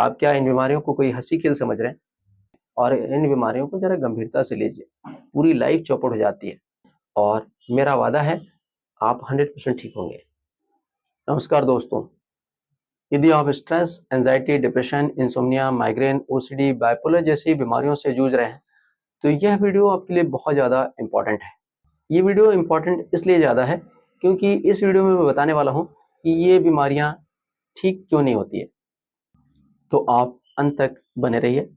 आप क्या इन बीमारियों को कोई हंसी खेल समझ रहे हैं? और इन बीमारियों को जरा गंभीरता से लीजिए, पूरी लाइफ चौपट हो जाती है और मेरा वादा है आप 100% ठीक होंगे। नमस्कार दोस्तों, यदि आप stress, anxiety, depression, insomnia, migraine, OCD, bipolar जैसी बीमारियों से जूझ रहे हैं तो यह वीडियो आपके लिए बहुत ज़्यादा इम्पॉर्टेंट है। ये वीडियो इम्पॉर्टेंट इसलिए ज़्यादा है क्योंकि इस वीडियो में मैं बताने वाला हूँ कि ये बीमारियाँ ठीक क्यों नहीं होती है। तो आप अंत तक बने रहिए।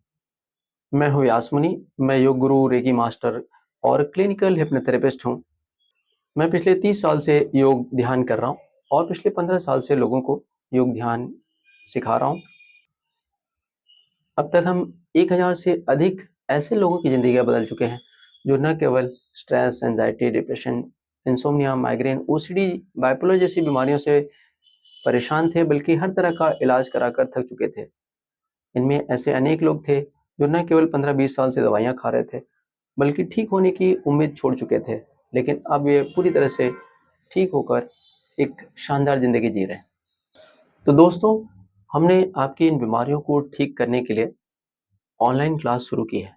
मैं हूँ व्यास मुनि, मैं योग गुरु, रेकी मास्टर और क्लिनिकल हिप्नोथेरेपिस्ट हूँ। मैं पिछले 30 साल से योग ध्यान कर रहा हूँ और पिछले 15 साल से लोगों को योग ध्यान सिखा रहा हूँ। अब तक हम 1000 से अधिक ऐसे लोगों की ज़िंदगियाँ बदल चुके हैं जो न केवल stress, anxiety, depression, insomnia, migraine, OCD, bipolar जैसी बीमारियों से परेशान थे बल्कि हर तरह का इलाज कराकर थक चुके थे। इनमें ऐसे अनेक लोग थे जो न केवल 15-20 साल से दवाइयाँ खा रहे थे बल्कि ठीक होने की उम्मीद छोड़ चुके थे, लेकिन अब ये पूरी तरह से ठीक होकर एक शानदार ज़िंदगी जी रहे हैं। तो दोस्तों, हमने आपकी इन बीमारियों को ठीक करने के लिए ऑनलाइन क्लास शुरू की है।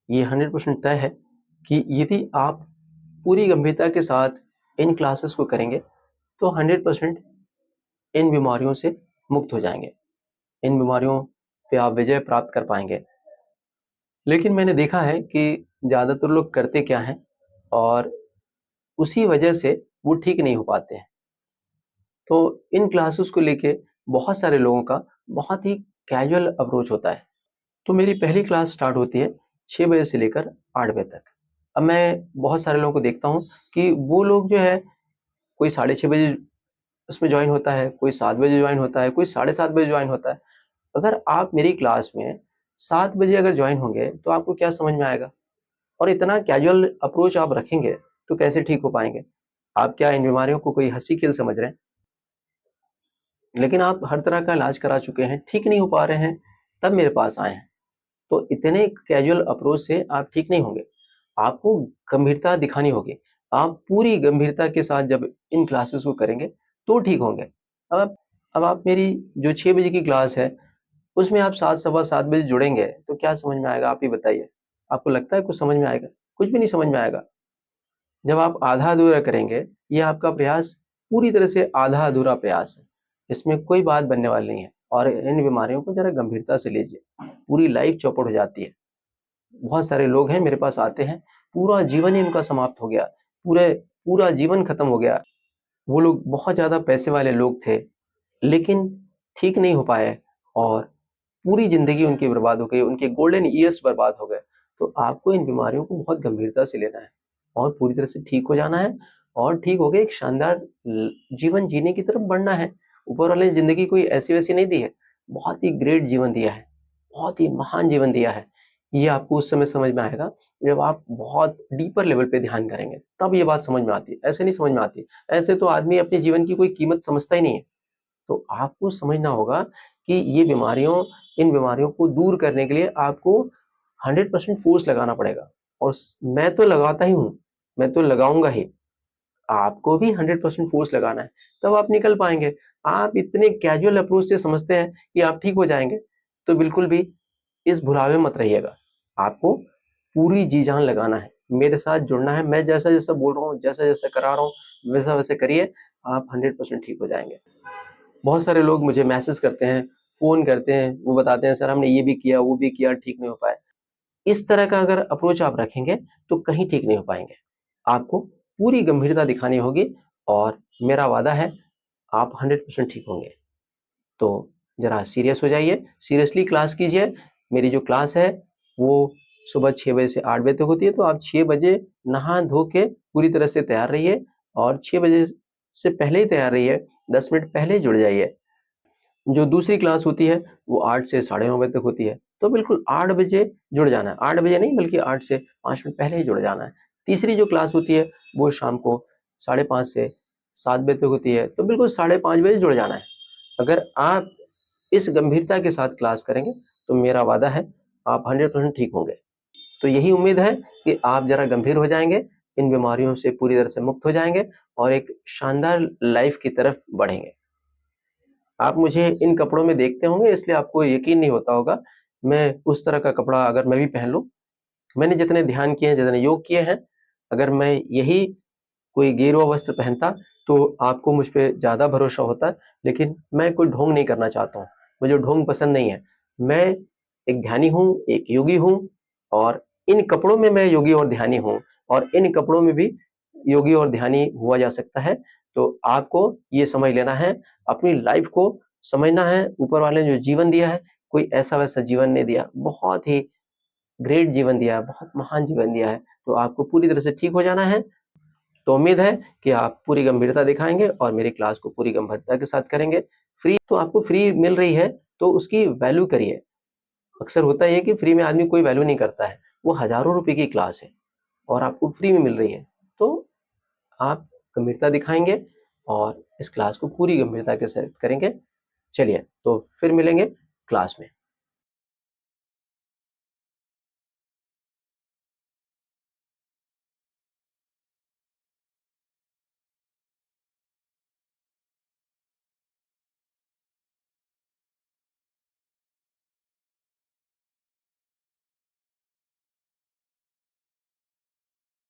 ये 100% तय है कि यदि आप पूरी गंभीरता के साथ इन क्लासेस को करेंगे तो 100% इन बीमारियों से मुक्त हो जाएंगे। इन बीमारियों पे आप विजय प्राप्त कर पाएंगे। लेकिन मैंने देखा है कि ज़्यादातर लोग करते क्या हैं और उसी वजह से वो ठीक नहीं हो पाते हैं। तो इन क्लासेस को लेके बहुत सारे लोगों का बहुत ही कैजुअल अप्रोच होता है। तो मेरी पहली क्लास स्टार्ट होती है 6 बजे से लेकर 8 बजे तक। अब मैं बहुत सारे लोगों को देखता हूँ कि वो लोग जो है, कोई 6:30 बजे उसमें ज्वाइन होता है, कोई 7 बजे ज्वाइन होता है, कोई 7:30 बजे ज्वाइन होता है। अगर आप मेरी क्लास में 7 बजे अगर ज्वाइन होंगे तो आपको क्या समझ में आएगा? और इतना कैजुअल अप्रोच आप रखेंगे तो कैसे ठीक हो पाएंगे? आप क्या इन बीमारियों को कोई हंसी खेल समझ रहे हैं? लेकिन आप हर तरह का इलाज करा चुके हैं, ठीक नहीं हो पा रहे हैं, तब मेरे पास आए हैं। तो इतने कैजुअल अप्रोच से आप ठीक नहीं होंगे। आपको गंभीरता दिखानी होगी। आप पूरी गंभीरता के साथ जब इन क्लासेस को करेंगे तो ठीक होंगे। अब अब आप मेरी जो 6 बजे की क्लास है उसमें आप 7 सवा 7 बजे जुड़ेंगे तो क्या समझ में आएगा, आप ही बताइए? आपको लगता है कुछ समझ में आएगा? कुछ भी नहीं समझ में आएगा। जब आप आधा अधूरा करेंगे, ये आपका प्रयास पूरी तरह से आधा अधूरा प्रयास है। इसमें कोई बात बनने वाली नहीं है और इन बीमारियों को जरा गंभीरता से लीजिए। पूरी लाइफ चौपट हो जाती है। बहुत सारे लोग हैं मेरे पास आते हैं, पूरा जीवन ही उनका समाप्त हो गया, पूरा जीवन खत्म हो गया। वो लोग बहुत ज़्यादा पैसे वाले लोग थे, लेकिन ठीक नहीं हो पाए और पूरी ज़िंदगी उनकी बर्बाद हो गई, उनके गोल्डन ईयर्स बर्बाद हो गए। तो आपको इन बीमारियों को बहुत गंभीरता से लेना है और पूरी तरह से ठीक हो जाना है और ठीक हो गए एक शानदार जीवन जीने की तरफ बढ़ना है। ऊपर वाले ने ज़िंदगी कोई ऐसी-वैसी नहीं दी है, बहुत ही ग्रेट जीवन दिया है, बहुत ही महान जीवन दिया है। ये आपको उस समय समझ में आएगा जब आप बहुत डीपर लेवल पे ध्यान करेंगे, तब ये बात समझ में आती है, ऐसे नहीं समझ में आती। ऐसे तो आदमी अपने जीवन की कोई कीमत समझता ही नहीं है। तो आपको समझना होगा कि ये बीमारियों इन बीमारियों को दूर करने के लिए आपको 100% फ़ोर्स लगाना पड़ेगा और मैं तो लगाता ही हूँ, मैं तो लगाऊँगा ही। आपको भी 100% फ़ोर्स लगाना है, तब आप निकल पाएँगे। आप इतने कैजुअल अप्रोच से समझते हैं कि आप ठीक हो जाएँगे, तो बिल्कुल भी इस भुलावे में मत रहिएगा। आपको पूरी जी-जान लगाना है, मेरे साथ जुड़ना है, मैं जैसा-जैसा बोल रहा हूँ, जैसा-जैसा करा रहा हूँ, वैसा-वैसा करिए, आप 100% ठीक हो जाएँगे। बहुत सारे लोग मुझे मैसेज करते हैं, फ़ोन करते हैं, वो बताते हैं सर हमने ये भी किया, वो भी किया, ठीक नहीं हो पाया। इस तरह का अगर अप्रोच आप रखेंगे तो कहीं ठीक नहीं हो पाएँगे। आपको पूरी गंभीरता दिखानी होगी और मेरा वादा है आप 100% ठीक होंगे। तो ज़रा सीरियस हो जाइए, सीरियसली क्लास कीजिए। मेरी जो क्लास है वो सुबह 6 बजे से 8 बजे तक होती है, तो आप 6 बजे नहा धो के पूरी तरह से तैयार रहिए और 6 बजे से पहले ही तैयार रहिए, 10 मिनट पहले ही जुड़ जाइए। जो दूसरी क्लास होती है वो 8 से साढ़े 9 बजे तक होती है, तो बिल्कुल 8 बजे जुड़ जाना है। 8 बजे नहीं बल्कि 8 से 5 मिनट पहले ही जुड़ जाना है। तीसरी जो क्लास होती है वो शाम को 5:30 से 7 बजे तक होती है, तो बिल्कुल 5:30 बजे जुड़ जाना है। अगर आप इस गंभीरता के साथ क्लास करेंगे तो मेरा वादा है आप 100% ठीक होंगे। तो यही उम्मीद है कि आप ज़रा गंभीर हो जाएँगे, इन बीमारियों से पूरी तरह से मुक्त हो जाएँगे और एक शानदार लाइफ़ की तरफ बढ़ेंगे। आप मुझे इन कपड़ों में देखते होंगे इसलिए आपको यकीन नहीं होता होगा। मैं उस तरह का कपड़ा अगर मैं भी पहन लूँ, मैंने जितने ध्यान किए हैं, जितने योग किए हैं, अगर मैं यही कोई गेरुआ वस्त्र पहनता तो आपको मुझ पे ज़्यादा भरोसा होता। लेकिन मैं कोई ढोंग नहीं करना चाहता हूँ, मुझे ढोंग पसंद नहीं है। मैं एक ध्यानी हूँ, एक योगी हूँ, और इन कपड़ों में मैं योगी और ध्यानी हूँ, और इन कपड़ों में भी योगी और ध्यानी हुआ जा सकता है। तो आपको ये समझ लेना है, अपनी लाइफ को समझना है। ऊपर वाले ने जो जीवन दिया है, कोई ऐसा वैसा जीवन नहीं दिया, बहुत ही ग्रेट जीवन दिया है, बहुत महान जीवन दिया है। तो आपको पूरी तरह से ठीक हो जाना है। तो उम्मीद है कि आप पूरी गंभीरता दिखाएंगे और मेरी क्लास को पूरी गंभीरता के साथ करेंगे। फ्री तो आपको फ्री मिल रही है तो उसकी वैल्यू करिए। अक्सर होता है कि फ्री में आदमी कोई वैल्यू नहीं करता है। वो हजारों रुपए की क्लास है और आपको फ्री में मिल रही है, तो आप गंभीरता दिखाएंगे और इस क्लास को पूरी गंभीरता के साथ करेंगे। चलिए, तो फिर मिलेंगे क्लास में।